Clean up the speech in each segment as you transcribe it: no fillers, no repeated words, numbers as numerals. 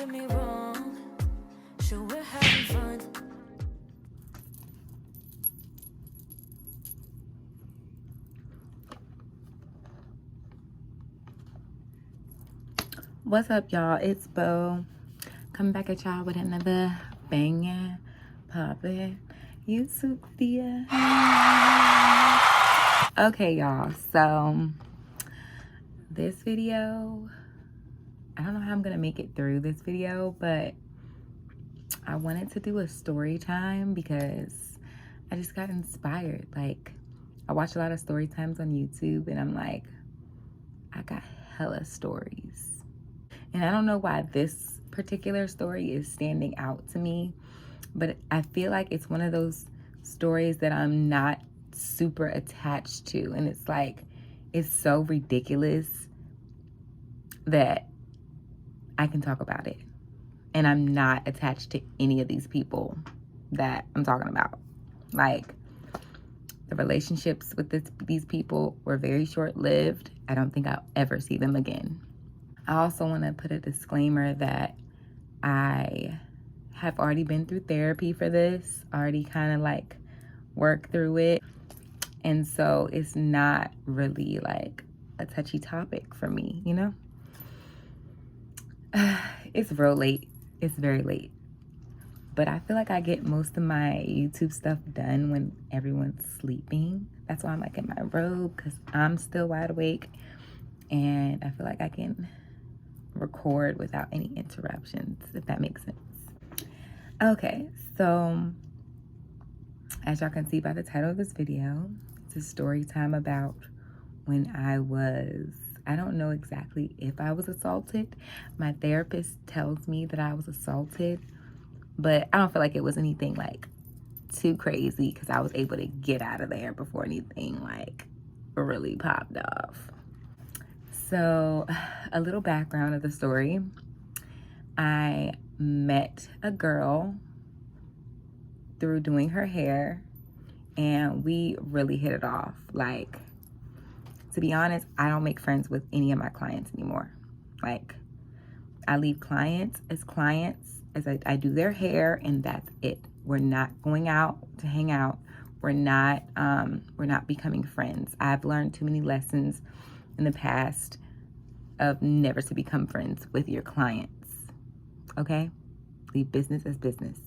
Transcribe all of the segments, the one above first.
get me wrong. Sure, we're having fun. What's up, y'all? It's Bo. Coming back at y'all with another banging, poppin' YouTube video. Okay, y'all. So, this video, I don't know how I'm gonna make it through this video, but I wanted to do a story time because I just got inspired. Like, I watch a lot of story times on YouTube, and I'm like, I got hella stories. And I don't know why this particular story is standing out to me, but I feel like it's one of those stories that I'm not super attached to. And it's like, it's so ridiculous that I can talk about it. And I'm not attached to any of these people that I'm talking about. Like, the relationships with these people were very short-lived. I don't think I'll ever see them again. I also want to put a disclaimer that I have already been through therapy for this, already kind of like worked through it. And so it's not really like a touchy topic for me, you know? It's real late. It's very late. But I feel like I get most of my YouTube stuff done when everyone's sleeping. That's why I'm like in my robe, because I'm still wide awake. And I feel like I can record without any interruptions, if that makes sense. Okay, so as y'all can see by the title of this video, it's a story time about when I don't know exactly if I was assaulted. My therapist tells me that I was assaulted, but I don't feel like it was anything like too crazy because I was able to get out of there before anything like really popped off. So, a little background of the story. I met a girl through doing her hair, and we really hit it off. Like, to be honest, I don't make friends with any of my clients anymore. Like, I leave clients as I do their hair, and that's it. We're not going out to hang out. We're not becoming friends. I've learned too many lessons in the past of never to become friends with your clients. Okay? Leave business as business.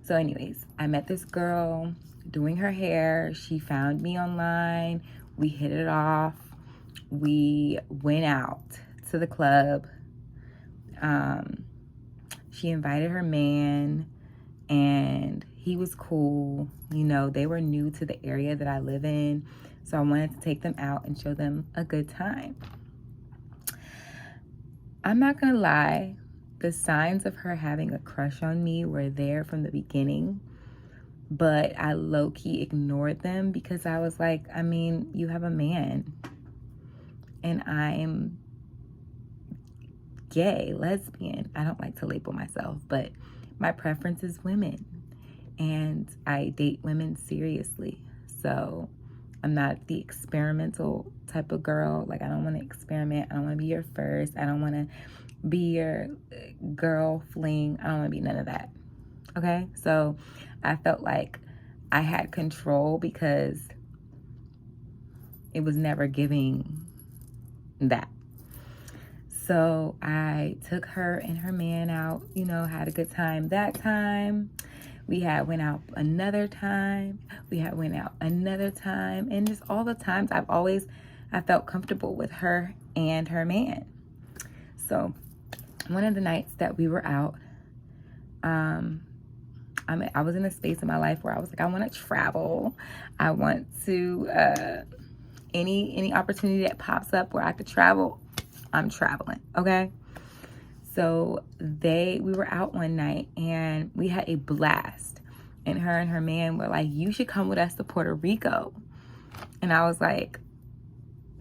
So anyways, I met this girl doing her hair. She found me online. We hit it off. We went out to the club. She invited her man, and he was cool. You know, they were new to the area that I live in, so I wanted to take them out and show them a good time. I'm not gonna lie, the signs of her having a crush on me were there from the beginning, but I low-key ignored them because I was like, I mean, you have a man, and I'm gay, lesbian. I don't like to label myself, but my preference is women, and I date women seriously. So I'm not the experimental type of girl. Like, I don't want to experiment. I don't want to be your first. I don't want to be your girl fling. I don't want to be none of that. Okay? So I felt like I had control because it was never giving that. So I took her and her man out, you know, had a good time that time. We had went out another time. We had went out another time. And just all the times I felt comfortable with her and her man. So one of the nights that we were out, I was in a space in my life where I was like, I want to travel. I want to, any opportunity that pops up where I could travel, I'm traveling, okay? So we were out one night and we had a blast. And her and her man were like, you should come with us to Puerto Rico. And I was like,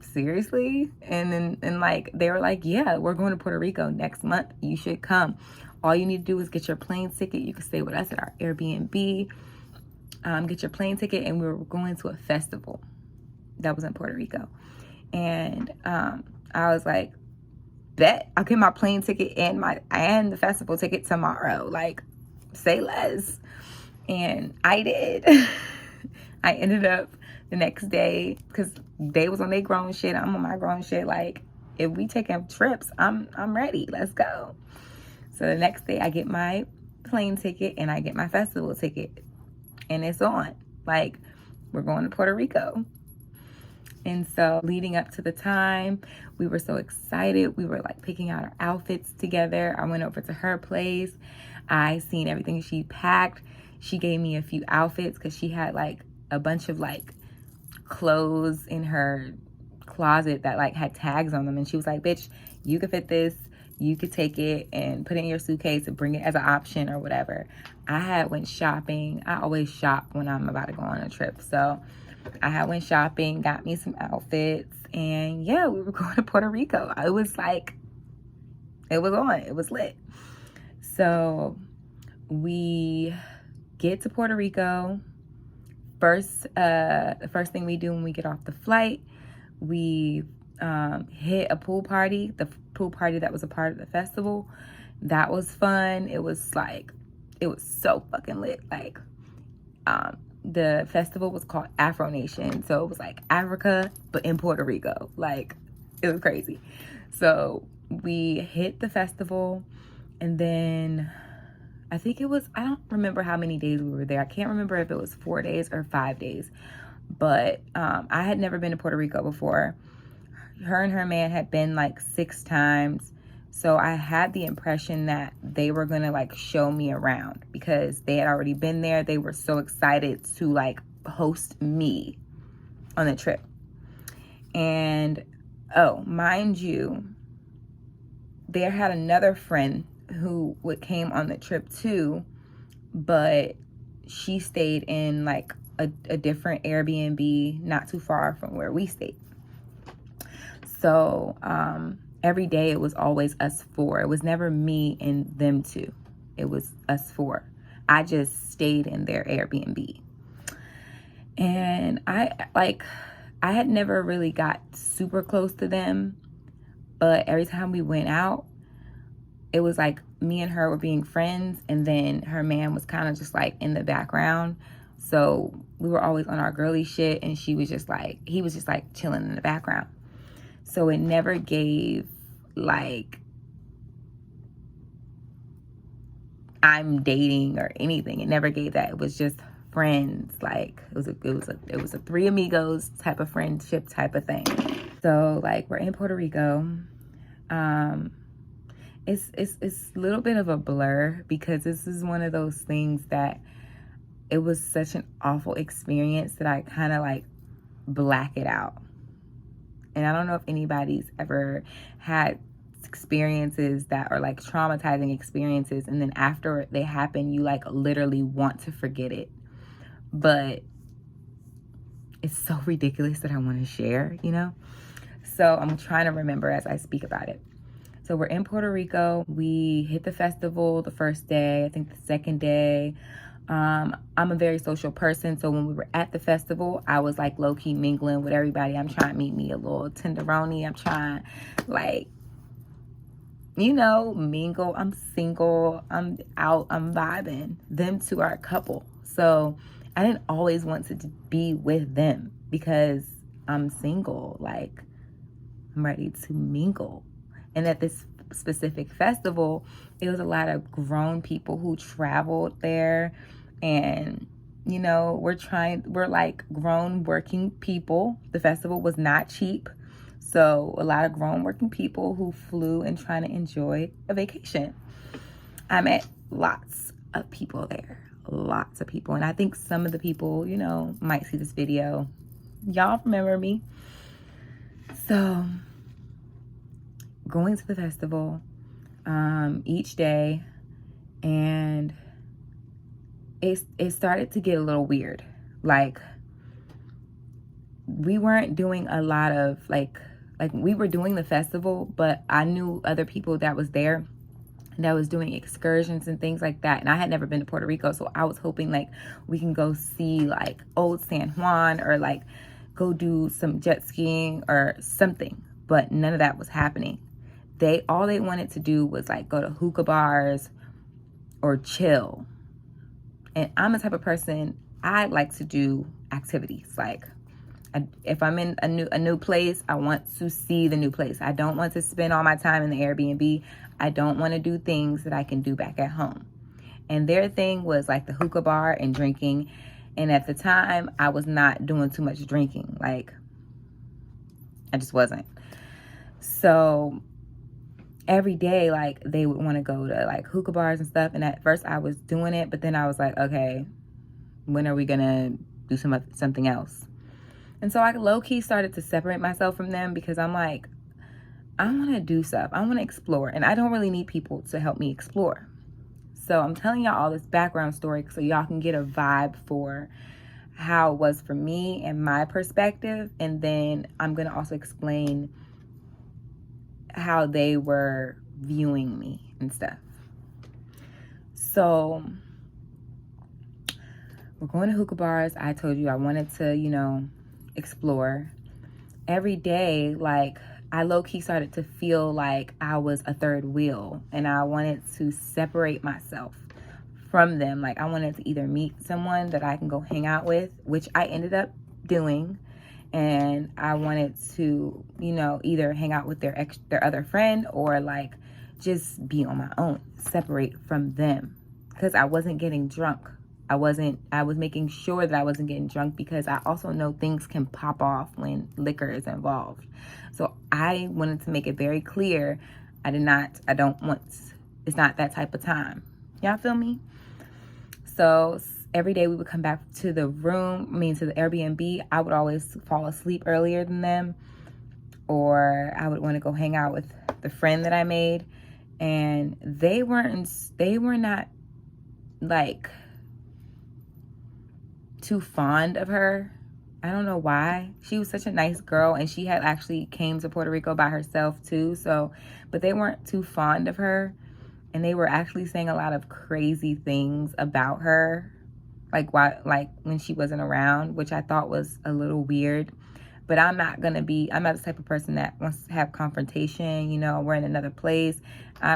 seriously? And like, they were like, yeah, we're going to Puerto Rico next month. You should come. All you need to do is get your plane ticket. You can stay with us at our Airbnb. Get your plane ticket, and we were going to a festival that was in Puerto Rico. And I was like, bet. I'll get my plane ticket and the festival ticket tomorrow. Like, say less. And I did. I ended up the next day, because they was on their grown shit, I'm on my grown shit. Like, if we taking trips, I'm ready. Let's go. So the next day I get my plane ticket and I get my festival ticket, and it's on. Like, we're going to Puerto Rico. And so leading up to the time, we were so excited. We were like picking out our outfits together. I went over to her place. I seen everything she packed. She gave me a few outfits because she had like a bunch of like clothes in her closet that like had tags on them. And she was like, bitch, you could fit this. You could take it and put it in your suitcase and bring it as an option or whatever. I had went shopping. I always shop when I'm about to go on a trip. So I had went shopping, got me some outfits, and yeah, we were going to Puerto Rico. It was like, it was on. It was lit. So we get to Puerto Rico. The first thing we do when we get off the flight, we hit a pool party, the pool party that was a part of the festival. That was fun. It was like, it was so fucking lit. Like, the festival was called Afro Nation. So it was like Africa, but in Puerto Rico. Like, it was crazy. So we hit the festival, and then I think it was, I don't remember how many days we were there. I can't remember if it was 4 days or 5 days. But I had never been to Puerto Rico before. Her and her man had been like 6 times. So I had the impression that they were going to like show me around because they had already been there. They were so excited to like host me on the trip. And oh, mind you, there had another friend who came on the trip too, but she stayed in like a different Airbnb not too far from where we stayed. So every day it was always us 4. It was never me and them 2. It was us 4. I just stayed in their Airbnb. And I had never really got super close to them, but every time we went out, it was like me and her were being friends, and then her man was kind of just like in the background. So we were always on our girly shit, and he was just like chilling in the background. So it never gave like I'm dating or anything. It never gave that. It was just friends. Like it was a 3 amigos type of friendship type of thing. So like we're in Puerto Rico. It's a little bit of a blur because this is one of those things that it was such an awful experience that I kind of like black it out. And I don't know if anybody's ever had experiences that are like traumatizing experiences, and then after they happen, you like literally want to forget it. But it's so ridiculous that I want to share, you know? So I'm trying to remember as I speak about it. So we're in Puerto Rico. We hit the festival the first day. I think the second day. I'm a very social person. So when we were at the festival, I was like low-key mingling with everybody. I'm trying to meet me a little tenderoni. I'm trying like, you know, mingle. I'm single. I'm out. I'm vibing. Them 2 are a couple. So I didn't always want to be with them because I'm single. Like, I'm ready to mingle. And at this specific festival, it was a lot of grown people who traveled there. And, you know, we're like grown working people. The festival was not cheap. So a lot of grown working people who flew and trying to enjoy a vacation. I met lots of people there. Lots of people. And I think some of the people, you know, might see this video. Y'all remember me. So going to the festival each day, and it started to get a little weird. Like, we weren't doing a lot of like we were doing the festival, but I knew other people that was there that was doing excursions and things like that, and I had never been to Puerto Rico, so I was hoping like we can go see like old San Juan or like go do some jet skiing or something, but none of that was happening. all they wanted to do was like go to hookah bars or chill. And I'm the type of person, I like to do activities. Like, if I'm in a new place, I want to see the new place. I don't want to spend all my time in the Airbnb. I don't want to do things that I can do back at home. And their thing was like the hookah bar and drinking. And at the time, I was not doing too much drinking. Like, I just wasn't. So every day, like, they would want to go to like hookah bars and stuff. And at first I was doing it, but then I was like, okay, when are we gonna do something else? And so I low-key started to separate myself from them, because I'm like, I want to do stuff. I want to explore. And I don't really need people to help me explore. So I'm telling y'all all this background story so y'all can get a vibe for how it was for me and my perspective. And then I'm going to also explain how they were viewing me and stuff. So we're going to hookah bars. I told you I wanted to, explore. Every day, like, I low-key started to feel like I was a third wheel, and I wanted to separate myself from them. Like, I wanted to either meet someone that I can go hang out with, which I ended up doing, and I wanted to, either hang out with their other friend, or like just be on my own, separate from them, because I wasn't getting drunk. I was making sure that I wasn't getting drunk, because I also know things can pop off when liquor is involved. So I wanted to make it very clear, it's not that type of time. Y'all feel me? So every day we would come back to the Airbnb. I would always fall asleep earlier than them, or I would want to go hang out with the friend that I made. And they were not like too fond of her. I don't know why. She was such a nice girl, and she had actually came to Puerto Rico by herself too. But they weren't too fond of her, and they were actually saying a lot of crazy things about her, like when she wasn't around, which I thought was a little weird. But I'm not the type of person that wants to have confrontation. We're in another place. I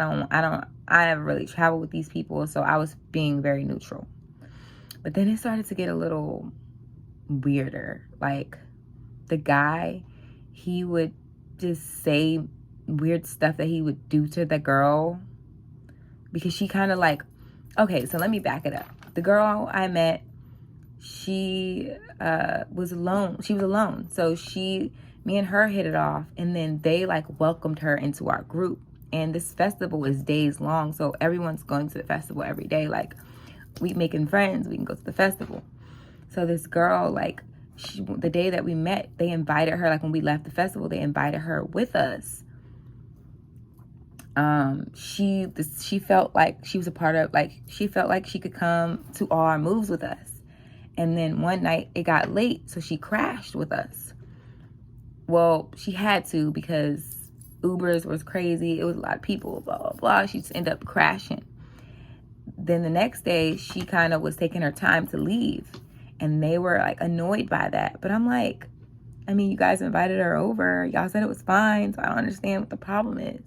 never really traveled with these people, so I was being very neutral. But then it started to get a little weirder. Like, the guy, he would just say weird stuff that he would do to the girl, because she kind of like, okay, so let me back it up. The girl I met, she was alone. She was alone. So me and her hit it off, and then they like welcomed her into our group. And this festival is days long, so everyone's going to the festival every day. Like, we making friends, we can go to the festival. So this girl, like, the day that we met, they invited her, like when we left the festival, they invited her with us. She felt like she was a part of, like, she felt like she could come to all our moves with us. And then one night it got late, so she crashed with us. Well, she had to, because Ubers was crazy. It was a lot of people, blah, blah, blah. She just ended up crashing. Then the next day, she kind of was taking her time to leave, and they were like annoyed by that. But I'm like, I mean, you guys invited her over. Y'all said it was fine, so I don't understand what the problem is.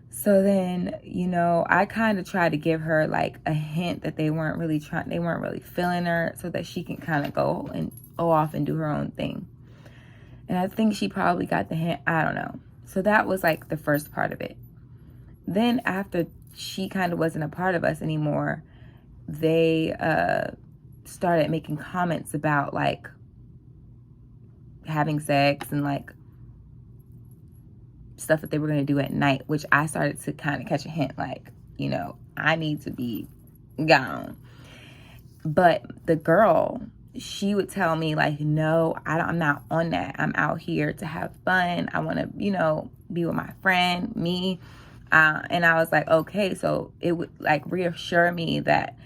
So then, I kind of tried to give her like a hint that they weren't really feeling her, so that she can kind of go off and do her own thing. And I think she probably got the hint. I don't know. So that was like the first part of it. Then after she kind of wasn't a part of us anymore, they started making comments about like having sex and like stuff that they were going to do at night, which I started to kind of catch a hint, like, I need to be gone. But the girl, she would tell me like, no, I'm not on that. I'm out here to have fun. I want to, be with my friend, me. And I was like, okay, so it would like reassure me that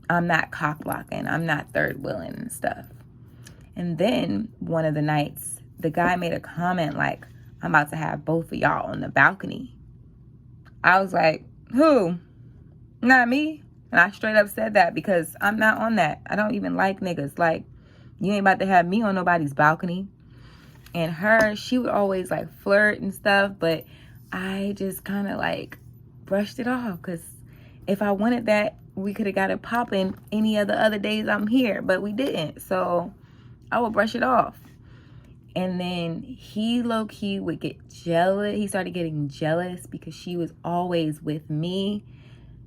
I'm not cock blocking, I'm not third wheeling and stuff. And then one of the nights, the guy made a comment like, I'm about to have both of y'all on the balcony. I was like, who? Not me. And I straight up said that, because I'm not on that. I don't even like niggas. Like, you ain't about to have me on nobody's balcony. And she would always like flirt and stuff, but I just kind of like brushed it off, because if I wanted that, we could have got it popping any of the other days I'm here, but we didn't. So I would brush it off. And then he low-key would get jealous. He started getting jealous because she was always with me,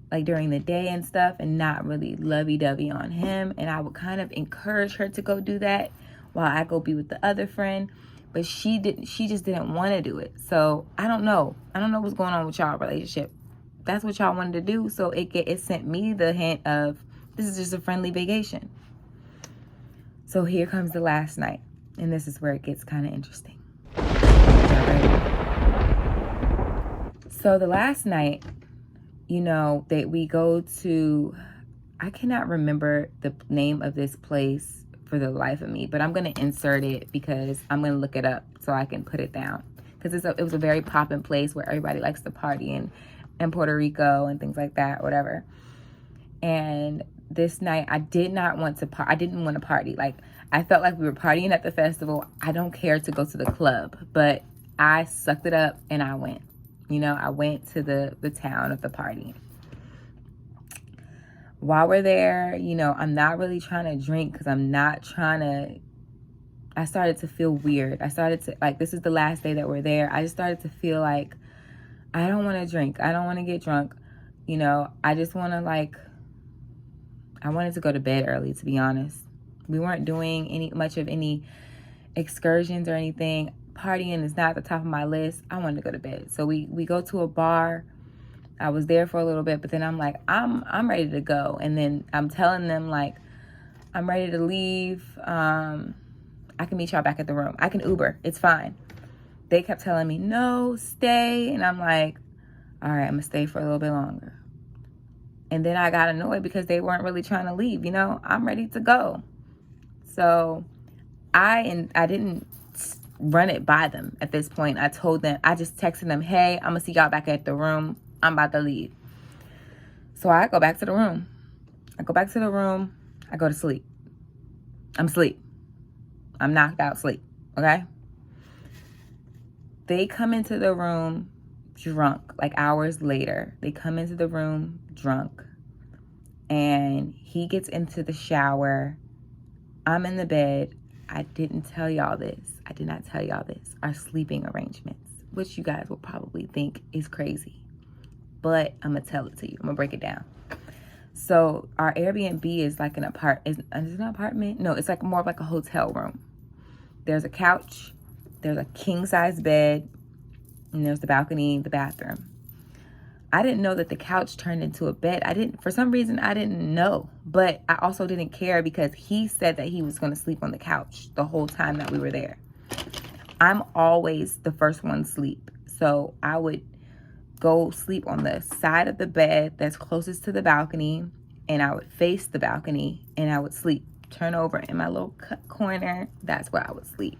like during the day and stuff, and not really lovey-dovey on him. And I would kind of encourage her to go do that while I go be with the other friend. But she just didn't want to do it. So I don't know what's going on with y'all relationship. That's what y'all wanted to do. So it sent me the hint of, this is just a friendly vacation. So here comes the last night. And this is where it gets kind of interesting. So the last night, that we go to, I cannot remember the name of this place for the life of me, but I'm going to insert it because I'm going to look it up so I can put it down. Because it was a very poppin' place where everybody likes to party in Puerto Rico and things like that, whatever. And this night, I didn't want to party. Like, I felt like we were partying at the festival. I don't care to go to the club, but I sucked it up and I went. I went to the town of the party. While we're there, I'm not really trying to drink because I started to feel weird. I started to, like, this is the last day that we're there. I just started to feel like I don't want to drink. I don't want to get drunk. I just want to, I wanted to go to bed early, to be honest. We weren't doing much of any excursions or anything. Partying is not at the top of my list. I wanted to go to bed. So we go to a bar. I was there for a little bit, but then I'm like, I'm ready to go. And then I'm telling them, like, I'm ready to leave. I can meet y'all back at the room. I can Uber. It's fine. They kept telling me, no, stay. And I'm like, all right, I'm going to stay for a little bit longer. And then I got annoyed because they weren't really trying to leave. I'm ready to go. So I didn't run it by them at this point. I just texted them, hey, I'm going to see y'all back at the room. I'm about to leave. So I go back to the room. I go to sleep. I'm asleep. I'm knocked out sleep. Okay? They come into the room drunk, like hours later. They come into the room drunk. And he gets into the shower. I'm in the bed. I didn't tell y'all this. I did not tell y'all this. Our sleeping arrangements, which you guys will probably think is crazy. But I'm going to tell it to you. I'm going to break it down. So our Airbnb is like an apartment. Is it an apartment? No, it's like more of like a hotel room. There's a couch. There's a king-size bed. And there's the balcony, the bathroom. I didn't know that the couch turned into a bed. For some reason, I didn't know. But I also didn't care because he said that he was going to sleep on the couch the whole time that we were there. I'm always the first one to sleep. So I would go sleep on the side of the bed that's closest to the balcony. And I would face the balcony and I would sleep. Turn over in my little corner. That's where I would sleep.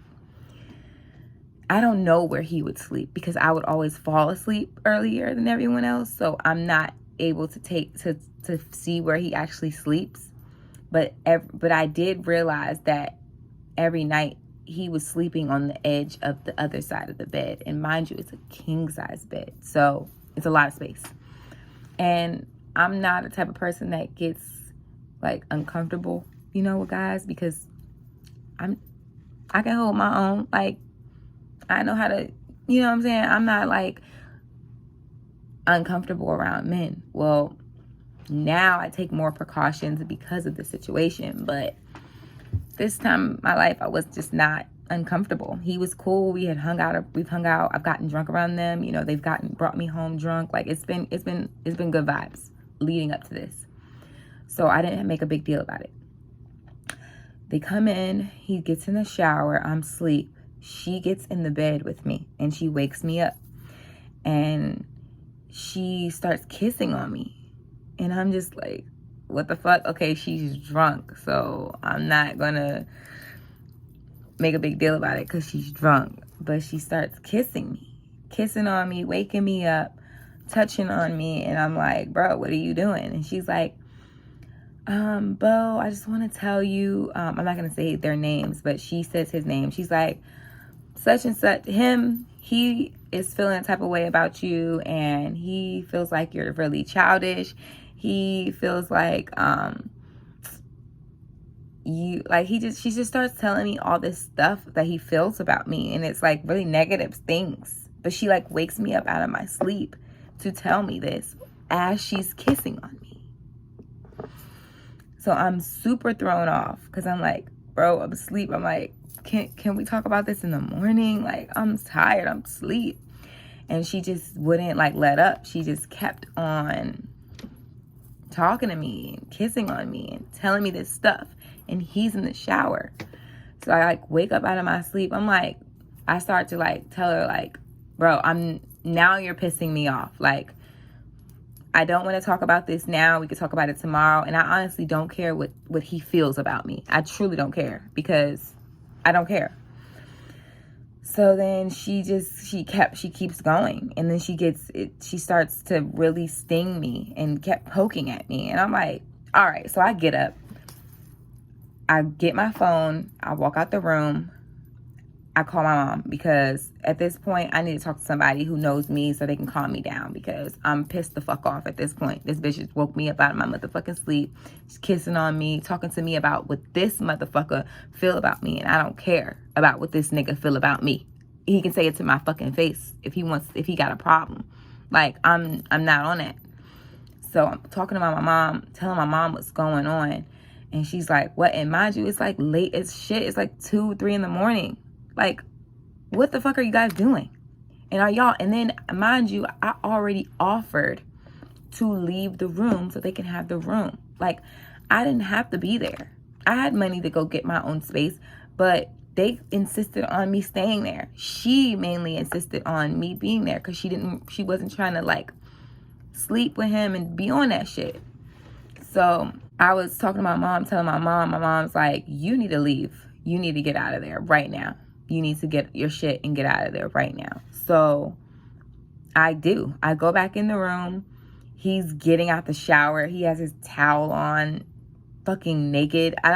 I don't know where he would sleep because I would always fall asleep earlier than everyone else. So I'm not able to see where he actually sleeps. But I did realize that every night he was sleeping on the edge of the other side of the bed. And mind you, it's a king-size bed. So it's a lot of space. And I'm not the type of person that gets like uncomfortable, with guys, because I can hold my own. Like, I know how to, what I'm saying? I'm not like uncomfortable around men. Well, now I take more precautions because of the situation. But this time in my life, I was just not uncomfortable. He was cool. We've hung out. I've gotten drunk around them. They've brought me home drunk. Like it's been good vibes leading up to this. So I didn't make a big deal about it. They come in. He gets in the shower. I'm asleep. She gets in the bed with me and she wakes me up and she starts kissing on me. And I'm just like, what the fuck? Okay, she's drunk. So I'm not gonna make a big deal about it because she's drunk. But she starts kissing on me, waking me up, touching on me. And I'm like, bro, what are you doing? And she's like, Bo, I just want to tell you, I'm not going to say their names, but she says his name. She's like, such and such, he is feeling a type of way about you, and he feels like you're really childish. He feels like she just starts telling me all this stuff that he feels about me, and it's like really negative things. But she like wakes me up out of my sleep to tell me this as she's kissing on me. So I'm super thrown off because I'm like, bro, I'm asleep. I'm like, can we talk about this in the morning? Like, I'm tired, I'm asleep. And she just wouldn't like let up. She just kept on talking to me and kissing on me and telling me this stuff. And he's in the shower. So I like wake up out of my sleep. I'm like, I start to like tell her like, bro, now you're pissing me off. Like, I don't want to talk about this now. We could talk about it tomorrow. And I honestly don't care what he feels about me. I truly don't care because I don't care. So then she keeps going. And then she starts to really sting me and kept poking at me. And I'm like, all right. So I get up. I get my phone. I walk out the room. I call my mom because at this point, I need to talk to somebody who knows me so they can calm me down because I'm pissed the fuck off at this point. This bitch just woke me up out of my motherfucking sleep. She's kissing on me, talking to me about what this motherfucker feel about me, and I don't care about what this nigga feel about me. He can say it to my fucking face if he got a problem. Like, I'm not on that. So I'm talking to my mom, telling my mom what's going on, and she's like, what? And mind you, it's like late as shit. It's like 2, 3 in the morning. Like, what the fuck are you guys doing? And then mind you, I already offered to leave the room so they can have the room. Like, I didn't have to be there. I had money to go get my own space, but they insisted on me staying there. She mainly insisted on me being there because she wasn't trying to like sleep with him and be on that shit. So I was talking to my mom, telling my mom's like, you need to leave. You need to get out of there right now. You need to get your shit and get out of there right now. So I do. I go back in the room. He's getting out the shower. He has his towel on, fucking naked. We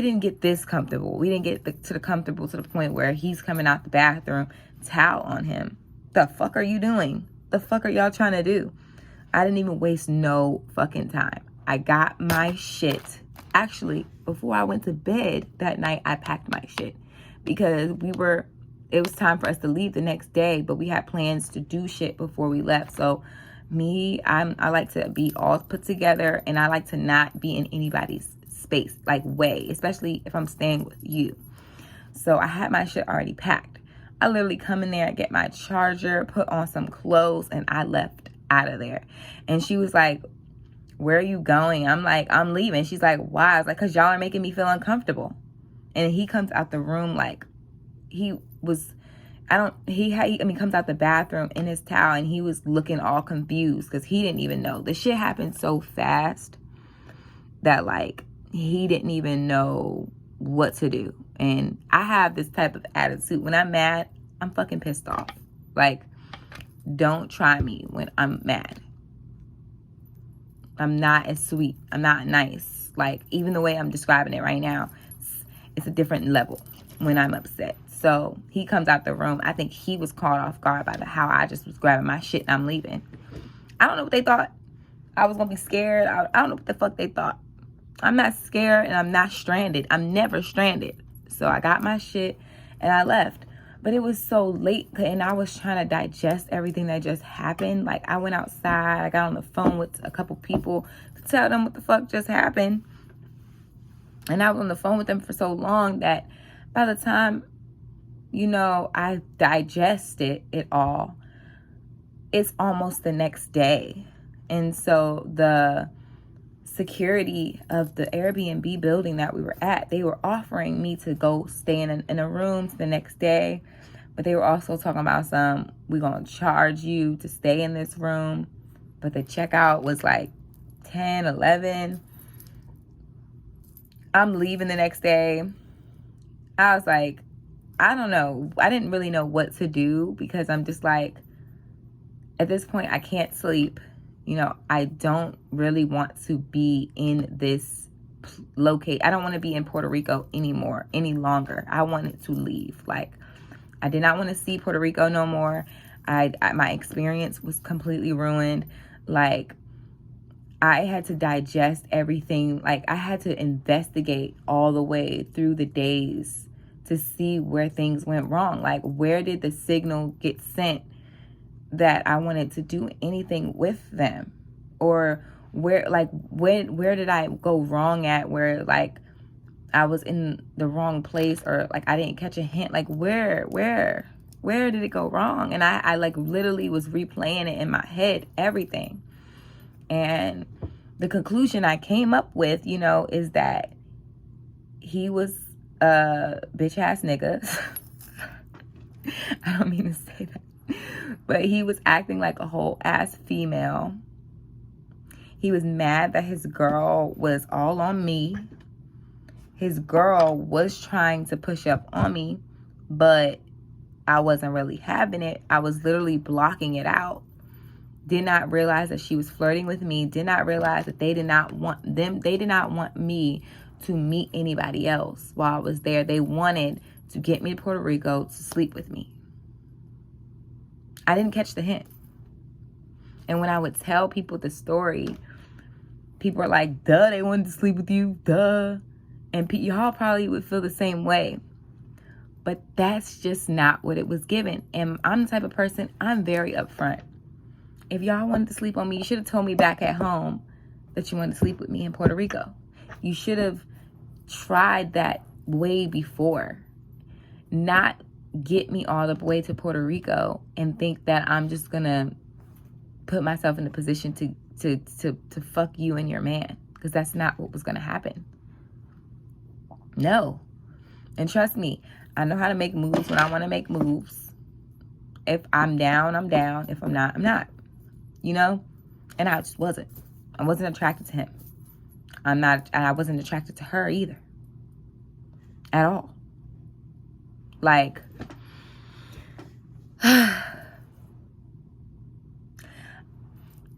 didn't get this comfortable. We didn't get comfortable to the point where he's coming out the bathroom, towel on him. The fuck are you doing? The fuck are y'all trying to do? I didn't even waste no fucking time. I got my shit. Actually, before I went to bed that night, I packed my shit because it was time for us to leave the next day, but we had plans to do shit before we left. So I like to be all put together, and I like to not be in anybody's space, like way, especially if I'm staying with you. So I had my shit already packed. I literally come in there and get my charger, put on some clothes, and I left out of there. And she was like, where are you going? I'm like, I'm leaving. She's like, why? I was like, because y'all are making me feel uncomfortable. And he comes out the room like he comes out the bathroom in his towel, and he was looking all confused because he didn't even know. The shit happened so fast that like he didn't even know what to do. And I have this type of attitude. When I'm mad, I'm fucking pissed off. Like, don't try me when I'm mad. I'm not as sweet. I'm not nice. Like, even the way I'm describing it right now, it's a different level when I'm upset. So he comes out the room. I think he was caught off guard by how I just was grabbing my shit and I'm leaving. I don't know what they thought. I was going to be scared. I don't know what the fuck they thought. I'm not scared and I'm not stranded. I'm never stranded. So I got my shit and I left. But it was so late and I was trying to digest everything that just happened. Like, I went outside. I got on the phone with a couple people to tell them what the fuck just happened. And I was on the phone with them for so long that by the time, I digested it all, it's almost the next day. And so the security of the Airbnb building that we were at, they were offering me to go stay in a room the next day, but they were also talking about we're gonna charge you to stay in this room, but the checkout was like 10, 11. I'm leaving the next day. I was like, I don't know. I didn't really know what to do because I'm just like, at this point, I can't sleep. I don't really want to be in this locate. I don't want to be in Puerto Rico anymore, any longer. I wanted to leave. Like, I did not want to see Puerto Rico no more. My experience was completely ruined. Like, I had to digest everything. Like, I had to investigate all the way through the days to see where things went wrong. Like, where did the signal get sent that I wanted to do anything with them? Or where did I go wrong at, where like I was in the wrong place, or like I didn't catch a hint? Like, where did it go wrong? And I like literally was replaying it in my head, everything. And the conclusion I came up with, you know, is that he was a bitch ass nigga. I don't mean to say that, but he was acting like a whole ass female. He was mad that his girl was all on me. His girl was trying to push up on me, but I wasn't really having it. I was literally blocking it out. Did not realize that she was flirting with me. Did not realize that they did not want me to meet anybody else while I was there. They wanted to get me to Puerto Rico to sleep with me. I didn't catch the hint. And when I would tell people the story, people are like, duh, they wanted to sleep with you, duh. And y'all probably would feel the same way. But that's just not what it was given. And I'm the type of person, I'm very upfront. If y'all wanted to sleep on me, you should have told me back at home that you wanted to sleep with me in Puerto Rico. You should have tried that way before. Not get me all the way to Puerto Rico and think that I'm just gonna put myself in the position to fuck you and your man, because that's not what was gonna happen. No. And trust me, I know how to make moves when I want to make moves. If I'm down, I'm down. If I'm not, I'm not. You know? And I just wasn't. I wasn't attracted to him. I wasn't attracted to her either. At all. Like,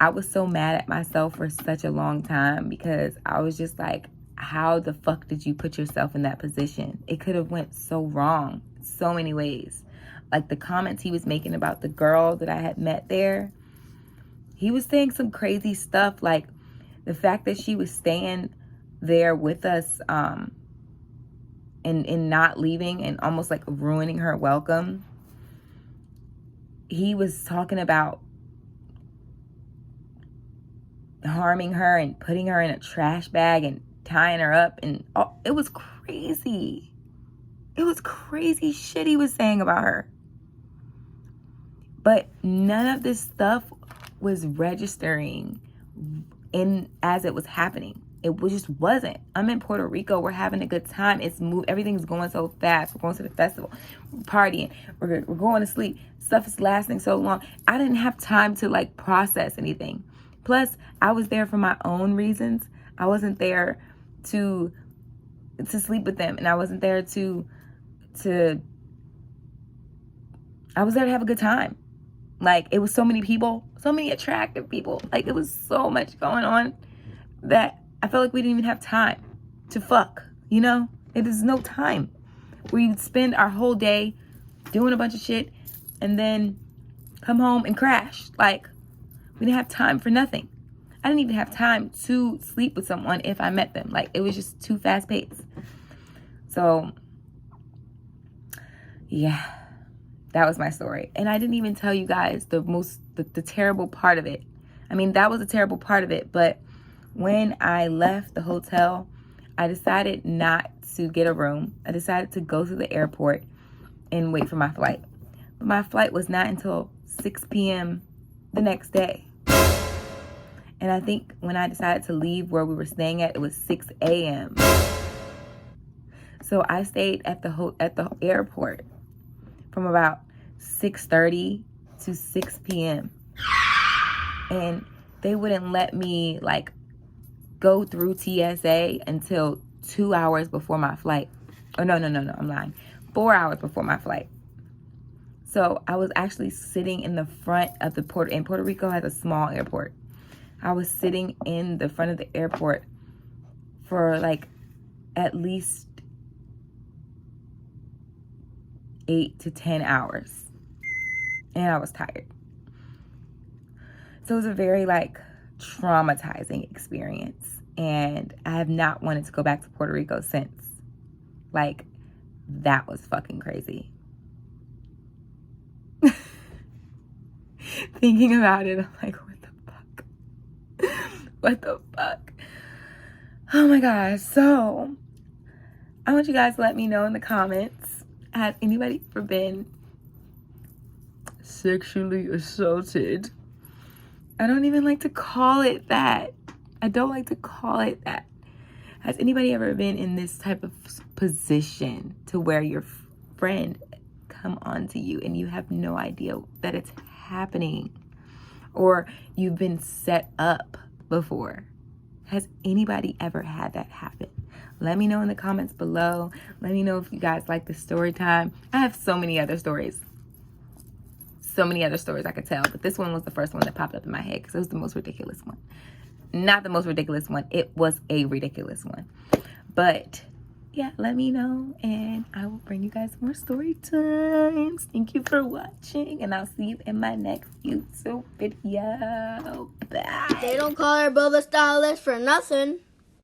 I was so mad at myself for such a long time, because I was just like, how the fuck did you put yourself in that position? It could have went so wrong so many ways. Like the comments he was making about the girl that I had met there, he was saying some crazy stuff, like the fact that she was staying there with us and not leaving and almost like ruining her welcome. He was talking about harming her and putting her in a trash bag and tying her up, and it was crazy. It was crazy shit he was saying about her. But none of this stuff was registering in as it was happening. Just wasn't. I'm in Puerto Rico. We're having a good time. Everything's going so fast. We're going to the festival. We're partying. We're going to sleep. Stuff is lasting so long. I didn't have time to like process anything. Plus, I was there for my own reasons. I wasn't there to sleep with them, and I wasn't there I was there to have a good time. Like, it was so many people, so many attractive people. Like, it was so much going on that I felt like we didn't even have time to fuck, you know? It is no time. We spend our whole day doing a bunch of shit and then come home and crash. Like, we didn't have time for nothing. I didn't even have time to sleep with someone if I met them. Like, it was just too fast paced. So, yeah, that was my story. And I didn't even tell you guys the terrible part of it. I mean, that was a terrible part of it. But when I left the hotel, I decided not to get a room. I decided to go to the airport and wait for my flight. But my flight was not until 6 p.m. the next day. And I think when I decided to leave where we were staying at, it was 6 a.m. So I stayed at the airport from about 6:30 to 6 p.m. And they wouldn't let me like go through TSA until 2 hours before my flight. Oh, no, I'm lying. 4 hours before my flight. So I was actually sitting in the front of the port, and Puerto Rico has a small airport. I was sitting in the front of the airport for like at least 8 to 10 hours. And I was tired. So it was a very like traumatizing experience. And I have not wanted to go back to Puerto Rico since. Like, that was fucking crazy. Thinking about it, I'm like, what the fuck? What the fuck? Oh my gosh. So, I want you guys to let me know in the comments. Has anybody ever been sexually assaulted? I don't even like to call it that. I don't like to call it that. Has anybody ever been in this type of position to where your friend come on to you and you have no idea that it's happening? Or you've been set up before? Has anybody ever had that happen? Let me know in the comments below. Let me know if you guys like the story time. I have so many other stories. So many other stories I could tell, but this one was the first one that popped up in my head because it was the most ridiculous one. Not the most ridiculous one. It was a ridiculous one. But yeah, let me know and I will bring you guys more story times. Thank you for watching and I'll see you in my next YouTube video. Bye. They don't call her Bubba Stylist for nothing.